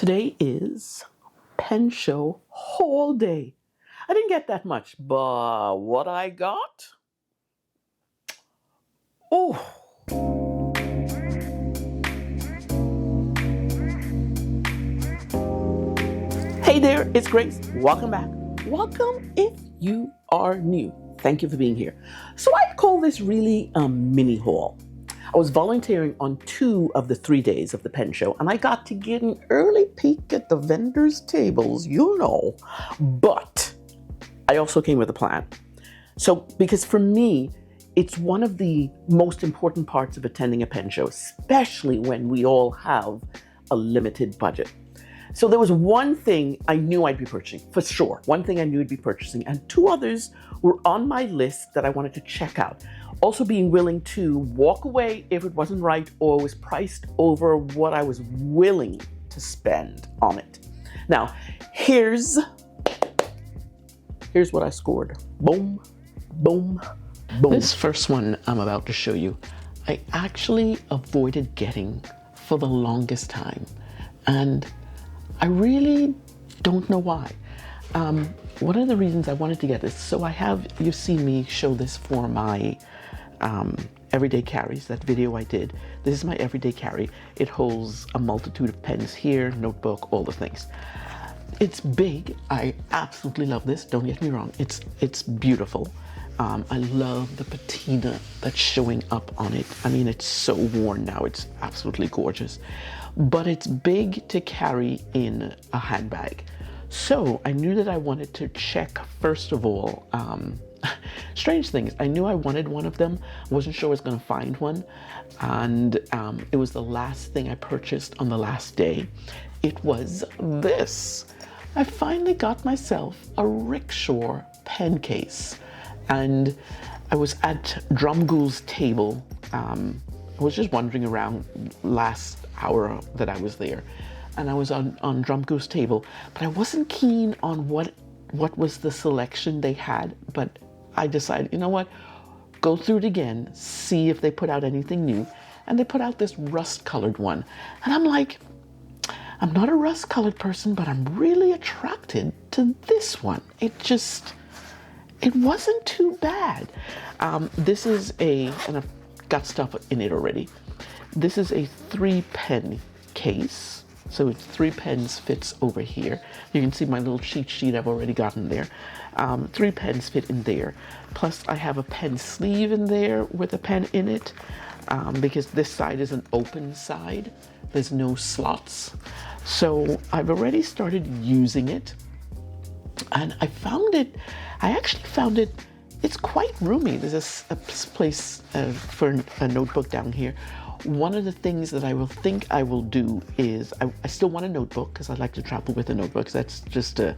Today is pen show haul day. I didn't get that much, but what I got? Oh. Hey there, it's Grace. Welcome back. Welcome if you are new. Thank you for being here. So I call this really a mini haul. I was volunteering on 2 of the 3 days of the pen show, and I got to get an early peek at the vendors' tables, you know. But I also came with a plan. So, because for me, it's one of the most important parts of attending a pen show, especially when we all have a limited budget. So there was one thing I knew I'd be purchasing, for sure. One thing I knew I'd be purchasing, and 2 others were on my list that I wanted to check out. Also being willing to walk away if it wasn't right or was priced over what I was willing to spend on it. Now, here's what I scored. Boom, boom, boom. This first one I'm about to show you, I actually avoided getting for the longest time. And I really don't know why. One of the reasons I wanted to get this, so you've seen me show this for my everyday carries, that video I did. This is my everyday carry. It holds a multitude of pens here, notebook, all the things. It's big. I absolutely love this. Don't get me wrong. It's beautiful. I love the patina that's showing up on it. I mean, it's so worn now. It's absolutely gorgeous. But it's big to carry in a handbag. So I knew that I wanted to check, first of all, strange things. I knew I wanted one of them. I wasn't sure I was going to find one. And it was the last thing I purchased on the last day. It was this. I finally got myself a Rickshaw Pen Case. And I was at Drumgool's table. I was just wandering around last hour that I was there. And I was on Drumgool's table. But I wasn't keen on what was the selection they had. But I decided, you know what? Go through it again, see if they put out anything new. And they put out this rust-colored one. And I'm like, I'm not a rust-colored person, but I'm really attracted to this one. It wasn't too bad. This is and I've got stuff in it already. This is a 3-pen case. So it's 3 pens fits over here. You can see my little cheat sheet I've already gotten there. 3 pens fit in there. Plus I have a pen sleeve in there with a pen in it, because this side is an open side. There's no slots. So I've already started using it. And I actually found it, it's quite roomy. There's a place for a notebook down here. One of the things that I will do is, I still want a notebook because I like to travel with a notebook. That's just a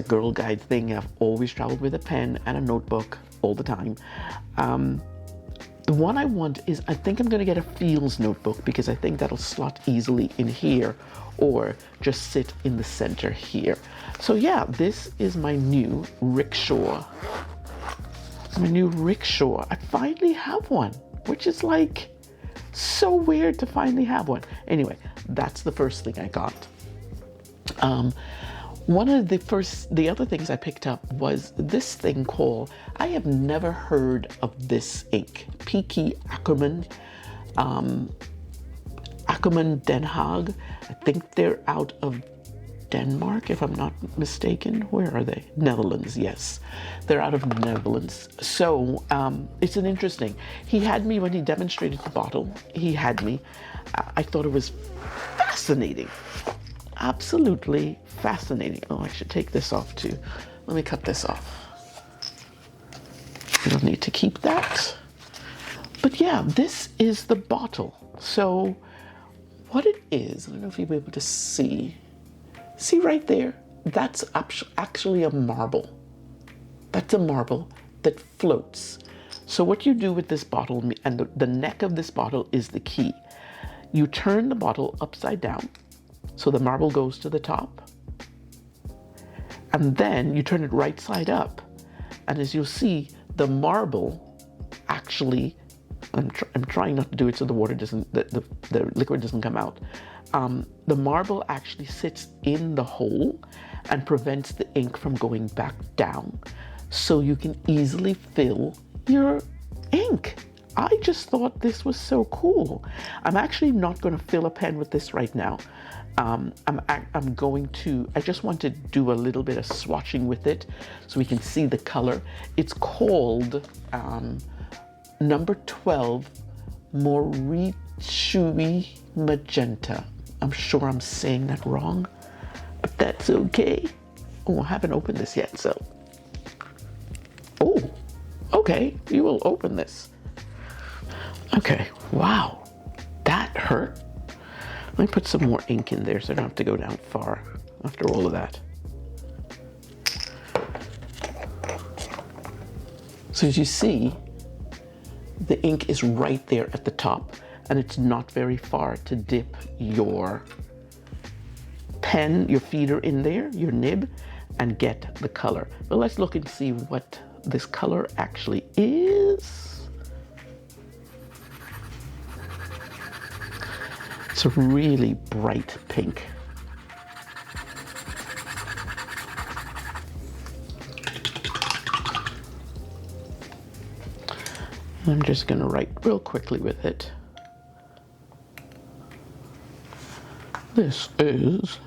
girl guide thing. I've always traveled with a pen and a notebook all the time. The one I want is, I think I'm going to get a Fields notebook because I think that'll slot easily in here or just sit in the center here. So yeah, this is my new Rickshaw. I finally have one, which is like so weird to finally have one. Anyway, that's the first thing I got. One of the other things I picked up was this thing called, I have never heard of this ink, Peaky Akkerman, Akkerman Den Haag. I think they're out of Denmark, if I'm not mistaken. Where are they? Netherlands, yes. They're out of Netherlands. So it's an interesting. He had me when he demonstrated the bottle. He had me. I thought it was fascinating. Absolutely fascinating. Oh, I should take this off too. Let me cut this off. You don't need to keep that. But yeah, this is the bottle. So what it is, I don't know if you'll be able to see. See right there? That's actually a marble. That's a marble that floats. So what you do with this bottle, and the neck of this bottle is the key. You turn the bottle upside down, so the marble goes to the top. And then you turn it right side up. And as you'll see, the marble actually, I'm trying not to do it so the water doesn't, the liquid doesn't come out. the marble actually sits in the hole and prevents the ink from going back down, so you can easily fill your ink. I just thought this was so cool. I'm actually not going to fill a pen with this right now. I'm going to, I just want to do a little bit of swatching with it so we can see the color. It's called number 12 Wearingeul Magenta. I'm sure I'm saying that wrong, but that's okay. Oh, I haven't opened this yet, so. Oh, okay, you will open this. Okay, wow, that hurt. Let me put some more ink in there so I don't have to go down far after all of that. So as you see, the ink is right there at the top, and it's not very far to dip your pen, your feeder in there, your nib, and get the color. But let's look and see what this color actually is. It's a really bright pink. I'm just going to write real quickly with it. This is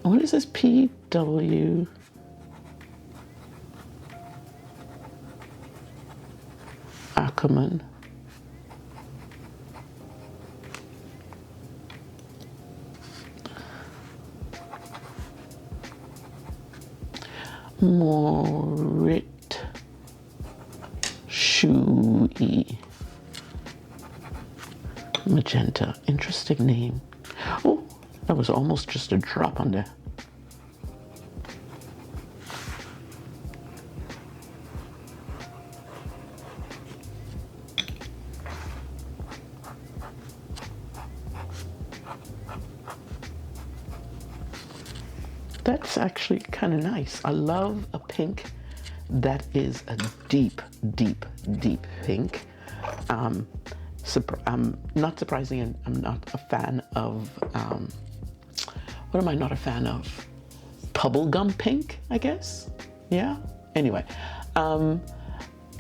what is this? PW Akkerman. Wearingeul Magenta. Interesting name. Oh, that was almost just a drop on there. That's actually kind of nice. I love a pink that is a deep, deep, deep pink. Not surprising, I'm not a fan of, what am I not a fan of? Bubblegum pink, I guess? Yeah? Anyway,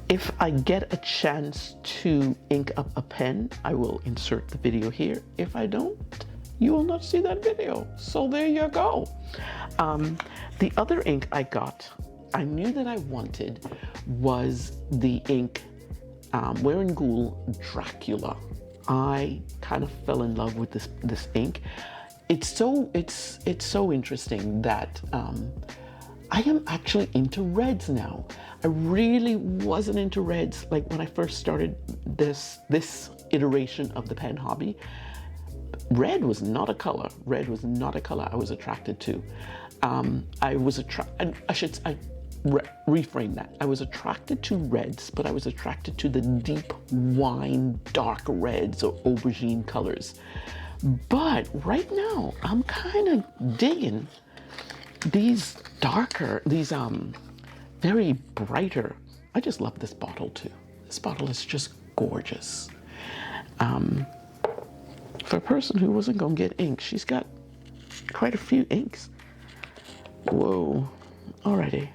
if I get a chance to ink up a pen, I will insert the video here. If I don't, you will not see that video. So there you go. The other ink I got, I knew that I wanted, was the ink Wearingeul Dracula. I kind of fell in love with this ink. It's so interesting that I am actually into reds now. I really wasn't into reds like when I first started this iteration of the pen hobby. Red was not a color. Red was not a color I was attracted to. Reframe that. I was attracted to reds, but I was attracted to the deep wine, dark reds or aubergine colors. But right now, I'm kind of digging these darker, these very brighter. I just love this bottle too. This bottle is just gorgeous. For a person who wasn't gonna get ink, she's got quite a few inks. Whoa, alrighty.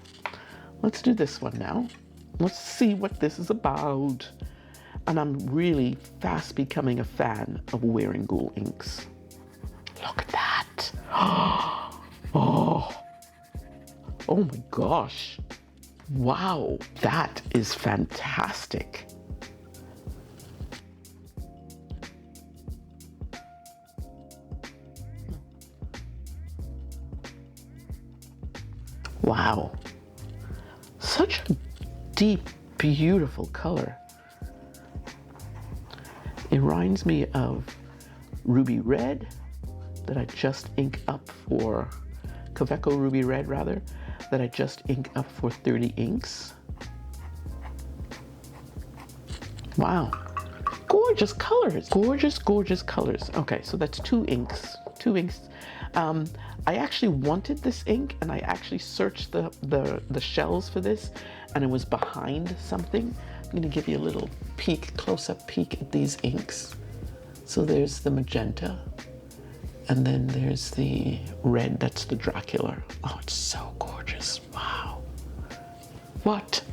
Let's do this one now. Let's see what this is about. And I'm really fast becoming a fan of Wearingeul inks. Look at that. Oh my gosh. Wow, that is fantastic. Wow, such a deep, beautiful color. It reminds me of Ruby Red that I just inked up for, Kaweco Ruby Red rather, that I just inked up for 30 inks. Wow, gorgeous colors, gorgeous, gorgeous colors. Okay, so that's two inks. I actually wanted this ink, and I actually searched the shelves for this, and it was behind something. I'm gonna give you a little peek, close-up peek at these inks. So there's the magenta, and then there's the red, that's the Dracula. Oh, it's so gorgeous, wow. What?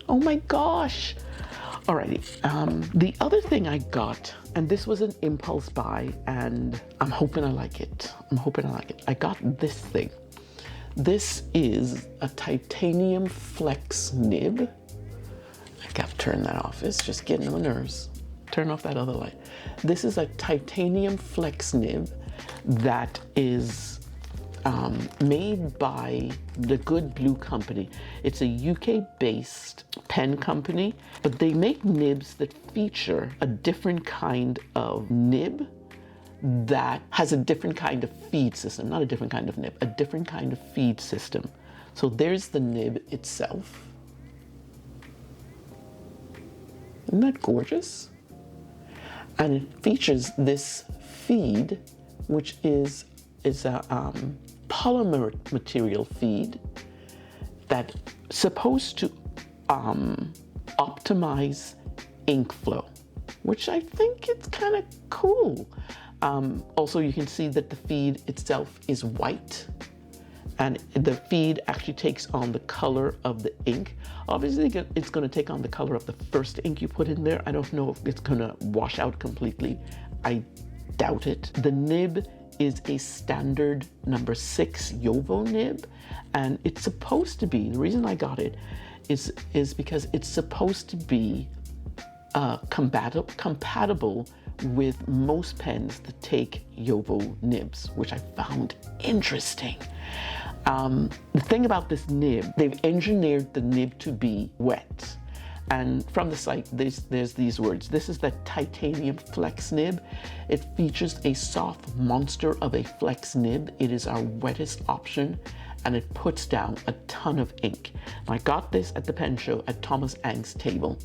Oh my gosh. Alrighty, the other thing I got, and this was an impulse buy, and I'm hoping I like it. I got this thing. This is a titanium flex nib. I gotta turn that off, it's just getting on my nerves. Turn off that other light. This is a titanium flex nib that is made by the Good Blue Company. It's a UK-based pen company, but they make nibs that feature a different kind of nib that has a different kind of feed system. Not a different kind of nib, a different kind of feed system. So there's the nib itself. Isn't that gorgeous? And it features this feed, which is a polymer material feed that's supposed to optimize ink flow, which I think it's kind of cool. Also, you can see that the feed itself is white, and the feed actually takes on the color of the ink. Obviously, it's going to take on the color of the first ink you put in there. I don't know if it's going to wash out completely. I doubt it. The nib is a standard number 6 Yovo nib, and it's supposed to be, the reason I got it is because it's supposed to be compatible with most pens that take Yovo nibs, which I found interesting. The thing about this nib, they've engineered the nib to be wet. And from the site, there's these words. This is the titanium flex nib. It features a soft monster of a flex nib. It is our wettest option, and it puts down a ton of ink. I got this at the pen show at Thomas Ang's table.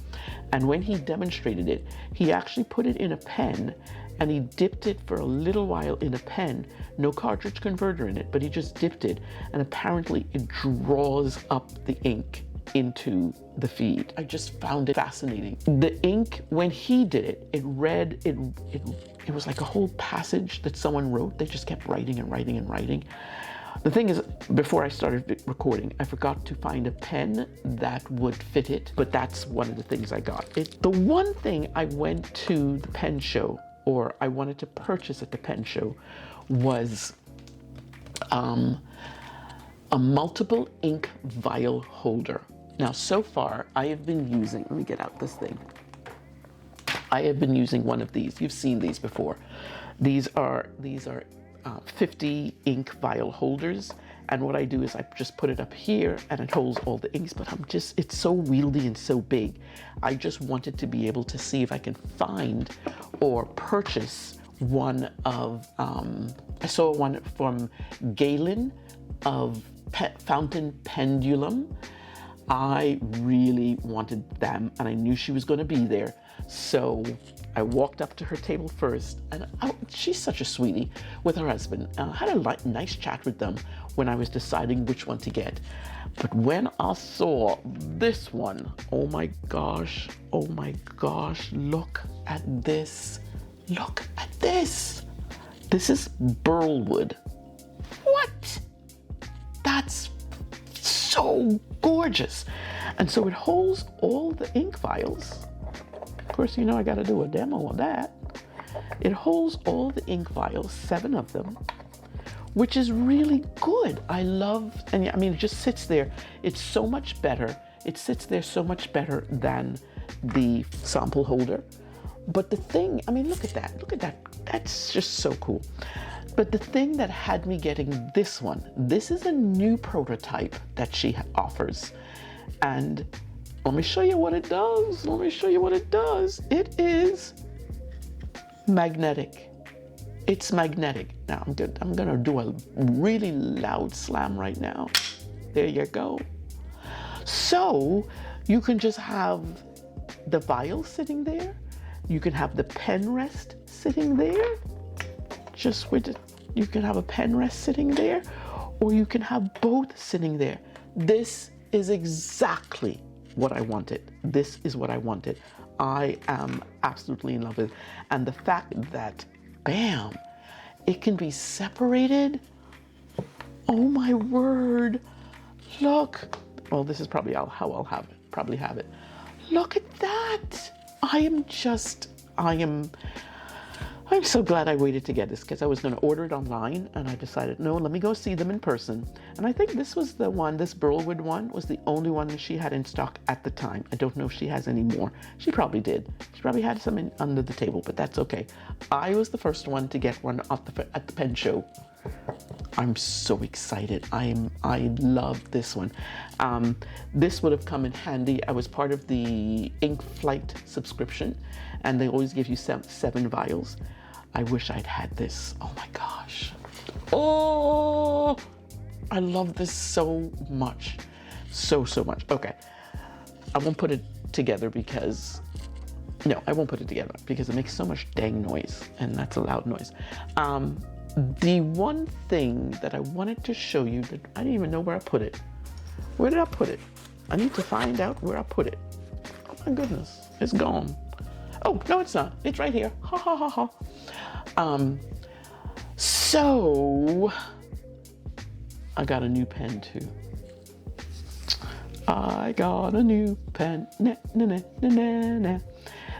And when he demonstrated it, he actually put it in a pen, and he dipped it for a little while in a pen. No cartridge converter in it, but he just dipped it, and apparently it draws up the ink into the feed. I just found it fascinating. The ink, when he did it, it was like a whole passage that someone wrote. They just kept writing and writing and writing. The thing is, before I started recording, I forgot to find a pen that would fit it, but that's one of the things I got. The one thing I went to the pen show, or I wanted to purchase at the pen show, was a multiple ink vial holder. Now, so far, I have been using, let me get out this thing. I have been using one of these. You've seen these before. These are 50 ink vial holders. And what I do is I just put it up here and it holds all the inks, but it's so wieldy and so big. I just wanted to be able to see if I can find or purchase one of, I saw one from Galen of Fountain Pendulum. I really wanted them, and I knew she was going to be there. So I walked up to her table first, and she's such a sweetie with her husband. I had a nice chat with them when I was deciding which one to get. But when I saw this one, oh my gosh, look at this. Look at this. This is burlwood. What? That's so gorgeous. And so it holds all the ink vials. Of course, you know I got to do a demo of that. It holds all the ink vials, 7 of them, which is really good. I love, and I mean, it just sits there. It's so much better. It sits there so much better than the sample holder. But the thing, I mean, look at that. That's just so cool. But the thing that had me getting this one, this is a new prototype that she offers. And let me show you what it does. It is magnetic. It's magnetic. Now I'm gonna do a really loud slam right now. There you go. So you can just have the vial sitting there. You can have the pen rest sitting there. Just with it, you can have a pen rest sitting there, or you can have both sitting there. This is exactly what I wanted. This is what I wanted. I am absolutely in love with it. And the fact that, bam, it can be separated. Oh my word. Look. Well, this is probably how I'll probably have it. Look at that. I'm so glad I waited to get this, because I was going to order it online, and I decided, no, let me go see them in person. And I think this was the one, this Burlwood one, was the only one that she had in stock at the time. I don't know if she has any more. She probably did. She probably had some under the table, but that's okay. I was the first one to get one at the pen show. I'm so excited. I love this one. This would have come in handy. I was part of the Ink Flight subscription, and they always give you 7 vials. I wish I'd had this. Oh my gosh. Oh, I love this so much. So much. Okay. I won't put it together because, no, I won't put it together because it makes so much dang noise, and that's a loud noise. The one thing that I wanted to show you that I didn't even know where I put it. Where did I put it? I need to find out where I put it. Oh my goodness, it's gone. Oh, no, it's not. It's right here. Ha ha ha ha. So I got a new pen too. I got a new pen. Na, na, na, na, na, na.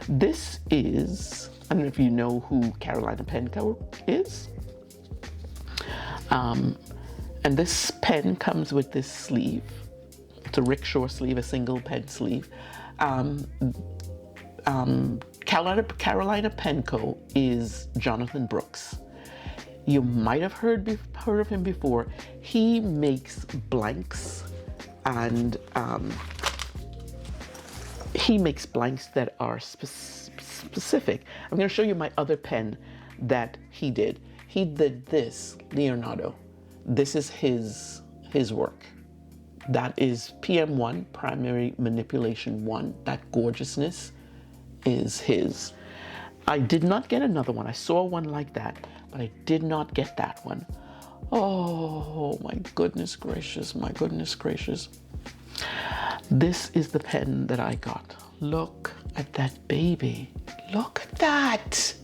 This is, I don't know if you know who Carolina Pen Co. is. And this pen comes with this sleeve. It's a rickshaw sleeve, a single pen sleeve. Carolina Pen Co. is Jonathan Brooks. You might have heard of him before. He makes blanks, and he makes blanks that are specific. I'm going to show you my other pen that he did. He did this, Leonardo. This is his work. That is PM1, Primary Manipulation 1. That gorgeousness is his. I did not get another one. I saw one like that, but I did not get that one. Oh, my goodness gracious, my goodness gracious. This is the pen that I got. Look at that baby. Look at that.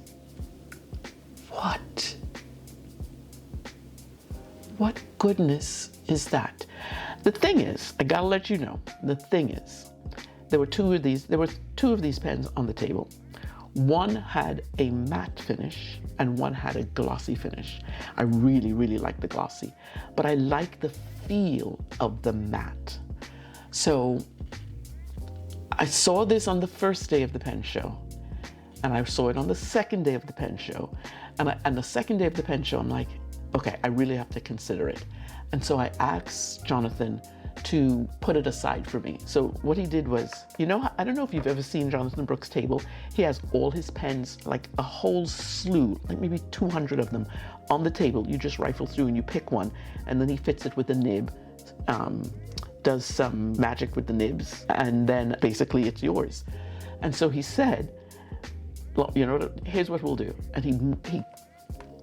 What goodness is that? The thing is, I gotta let you know, the thing is, there were two of these pens on the table. One had a matte finish and one had a glossy finish. I really, really like the glossy, but I like the feel of the matte. So I saw this on the first day of the pen show, and I saw it on the second day of the pen show. And the second day of the pen show, I'm like, okay, I really have to consider it. And so I asked Jonathan to put it aside for me. So what he did was, you know, I don't know if you've ever seen Jonathan Brooks' table. He has all his pens, like a whole slew, like maybe 200 of them on the table. You just rifle through and you pick one, and then he fits it with a nib, does some magic with the nibs, and then basically it's yours. And so he said, well, you know, here's what we'll do. And he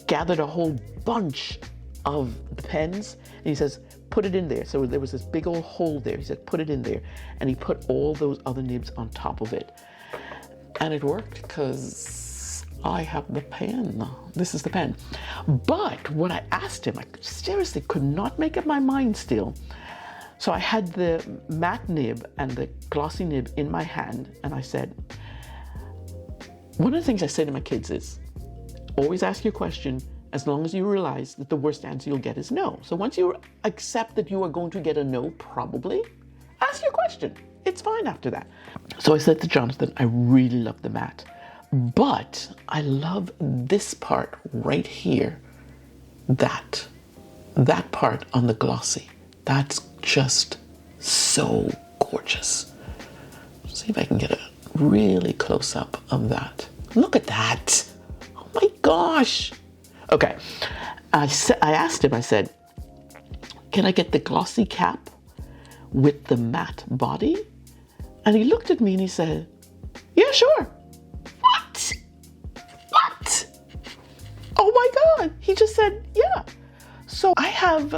gathered a whole bunch of the pens, and he says, put it in there. So there was this big old hole there. He said, put it in there. And he put all those other nibs on top of it. And it worked, because I have the pen. This is the pen. But what I asked him, I seriously could not make up my mind still. So I had the matte nib and the glossy nib in my hand, and I said, one of the things I say to my kids is, always ask your question as long as you realize that the worst answer you'll get is no. So once you accept that you are going to get a no, probably, ask your question. It's fine after that. So I said to Jonathan, I really love the matte, but I love this part right here. That part on the glossy. That's just so gorgeous. See if I can get a really close up of that. Look at that. Oh my gosh. Okay. I asked him, I said, can I get the glossy cap with the matte body? And he looked at me and he said, yeah, sure. What? Oh my God. He just said, yeah. So I have,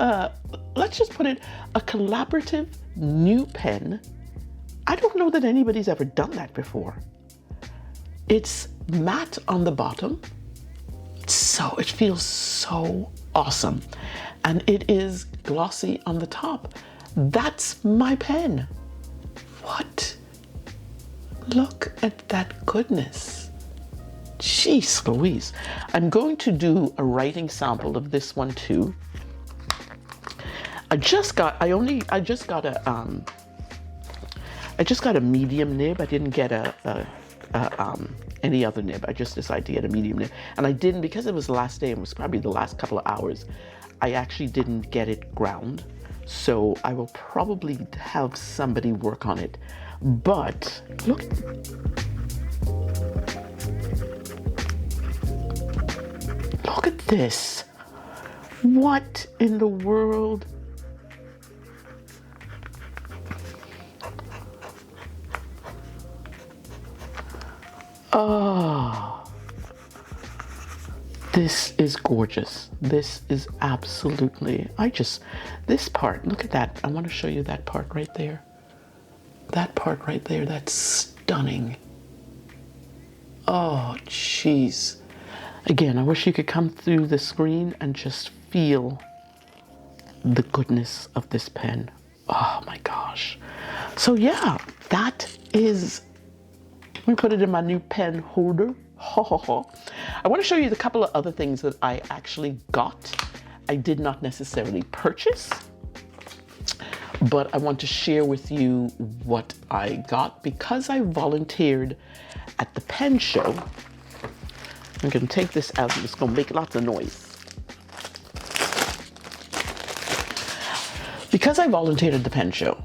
let's just put it, a collaborative new pen. I don't know that anybody's ever done that before. It's matte on the bottom. So it feels so awesome. And it is glossy on the top. That's my pen. What? Look at that goodness. Jeez Louise. I'm going to do a writing sample of this one too. I just got a medium nib. I didn't get any other nib. I just decided to get a medium nib. And I didn't, because it was the last day, it was probably the last couple of hours, I actually didn't get it ground. So I will probably have somebody work on it. But look. Look at this. What in the world? Oh, this is gorgeous. This is absolutely, this part, look at that. I want to show you that part right there. That part right there, that's stunning. Oh, jeez. Again, I wish you could come through the screen and just feel the goodness of this pen. Oh my gosh. So yeah, that is, let me put it in my new pen holder. I want to show you the couple of other things that I actually got. I did not necessarily purchase, but I want to share with you what I got because I volunteered at the pen show. I'm going to take this out and it's going to make lots of noise. Because I volunteered at the pen show,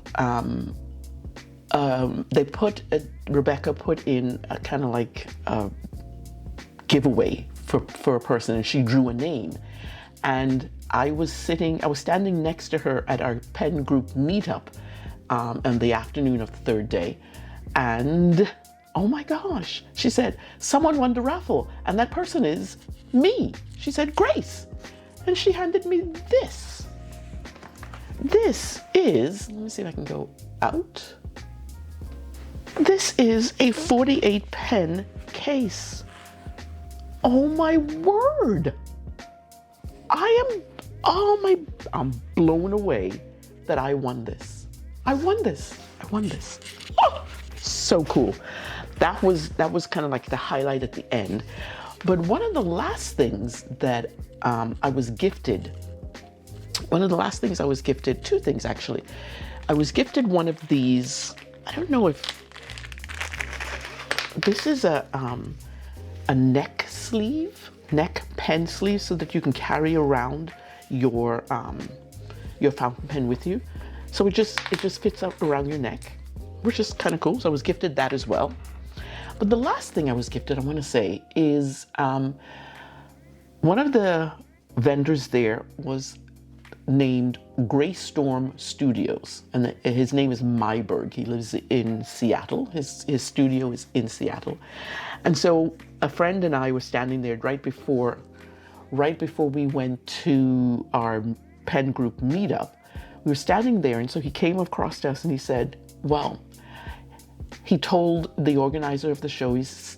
Rebecca put in a kind of like a giveaway for a person, and she drew a name. And I was standing next to her at our pen group meetup on the afternoon of the third day. And oh my gosh, she said, someone won the raffle, and that person is me. She said, Grace. And she handed me this. This is, let me see if I can go out. This is a 48 pen case. Oh my word. I'm blown away that I won this. I won this. Oh, so cool. That was kind of like the highlight at the end. But one of the last things that I was gifted, two things actually. I was gifted one of these, I don't know if, this is a neck pen sleeve so that you can carry around your fountain pen with you. So it just fits up around your neck, which is kind of cool. So I was gifted that as well. But the last thing I was gifted, I want to say, is one of the vendors there was named Graystorm Studios, and his name is Myberg. He lives in Seattle. His studio is in Seattle. And so a friend and I were standing there right before we went to our pen group meetup. We were standing there, and so he came across to us and he said, well, he told the organizer of the show,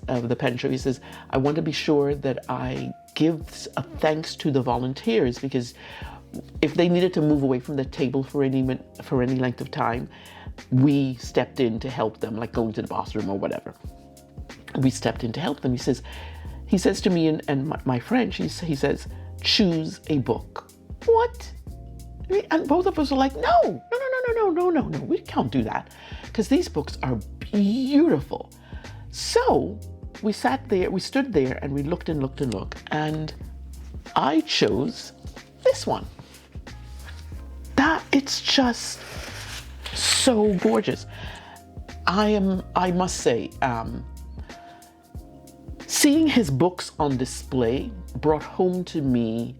of the pen show, he says, I want to be sure that I give a thanks to the volunteers, because if they needed to move away from the table for any length of time, we stepped in to help them, like going to the bathroom or whatever. We stepped in to help them. He says to me and my friend, he says, choose a book. What? And both of us are like, no, we can't do that, because these books are beautiful. So we stood there and we looked, and I chose this one. It's just so gorgeous. I must say, seeing his books on display brought home to me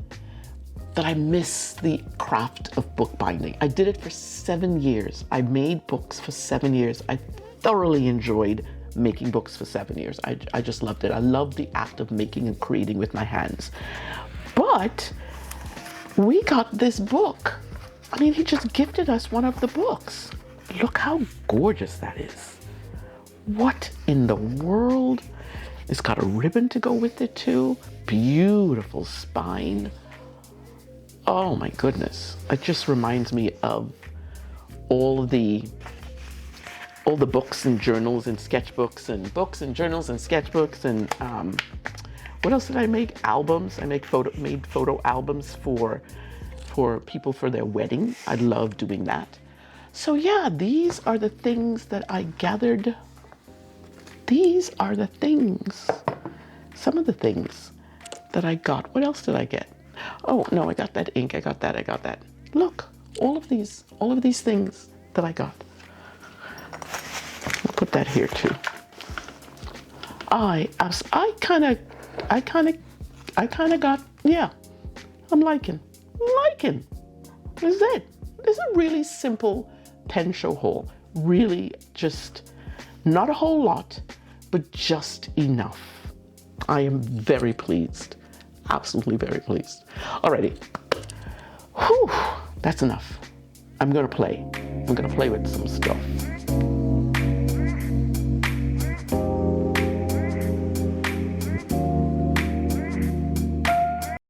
that I miss the craft of bookbinding. I did it for 7 years. I made books for 7 years. I thoroughly enjoyed making books for 7 years. I just loved it. I loved the act of making and creating with my hands. But we got this book. I mean, he just gifted us one of the books. Look how gorgeous that is. What in the world? It's got a ribbon to go with it too. Beautiful spine. Oh my goodness. It just reminds me of all the books and journals and sketchbooks and books and journals and sketchbooks and what else did I make? Albums. I made photo albums for people for their wedding. I love doing that. So yeah, these are the things that I gathered. These are the things, some of the things that I got. What else did I get? Oh no, I got that ink. I got that. Look, all of these things that I got. I'll put that here too. I kind of got, yeah, I'm liking. This is it. This is a really simple pen show haul. Really just not a whole lot, but just enough. I am very pleased. Absolutely very pleased. Alrighty. Whew, that's enough. I'm gonna play with some stuff.